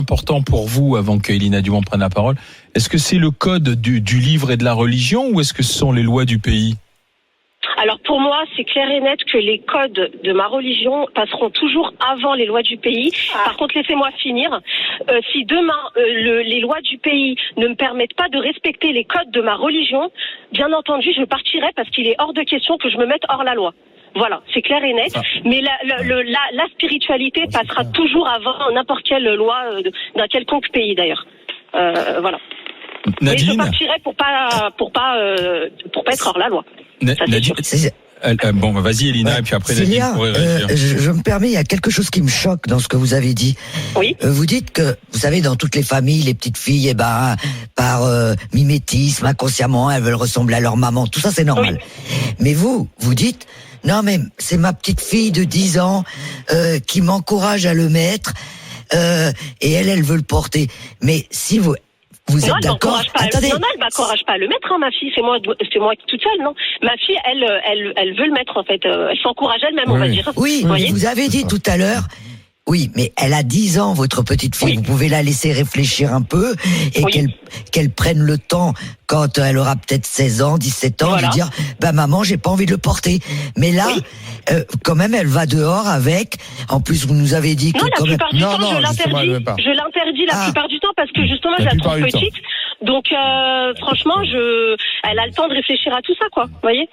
Important pour vous, avant que Elina Dumont prenne la parole, est-ce que c'est le code du livre et de la religion ou est-ce que ce sont les lois du pays ? Alors pour moi, c'est clair et net que les codes de ma religion passeront toujours avant les lois du pays. Par contre, laissez-moi finir. Si demain, les lois du pays ne me permettent pas de respecter les codes de ma religion, bien entendu, je partirai parce qu'il est hors de question que je me mette hors la loi. Voilà, c'est clair et net. Mais la spiritualité passera toujours avant n'importe quelle loi d'un quelconque pays d'ailleurs. Voilà. Nadine, mais je partirai pour pas être hors la loi. Nadine, bon, vas-y Elina, et puis après Célia, Nadine pourrait réagir. je me permets, il y a quelque chose qui me choque dans ce que vous avez dit. Oui. Vous dites que, vous savez, dans toutes les familles, les petites filles, par mimétisme, inconsciemment, elles veulent ressembler à leur maman. Tout ça, c'est normal. Oui. Mais vous dites, non mais c'est ma petite fille de 10 ans qui m'encourage à le mettre et elle veut le porter. Mais si vous êtes d'accord. Attendez. Non, elle m'encourage pas à le mettre, hein, ma fille. C'est moi toute seule, non. Ma fille, elle veut le mettre, en fait. Elle s'encourage elle-même, on va dire. Oui, vous avez dit tout à l'heure. Oui, mais elle a 10 ans, votre petite fille. Oui. Vous pouvez la laisser réfléchir un peu et qu'elle prenne le temps, quand elle aura peut-être 16 ans, 17 ans, de dire, maman, j'ai pas envie de le porter. Mais là, quand même, elle va dehors avec. En plus, vous nous avez dit que la plupart du temps, je l'interdis la plupart du temps parce que justement, je la trouve petite. Donc, franchement, elle a le temps de réfléchir à tout ça, quoi. Vous voyez?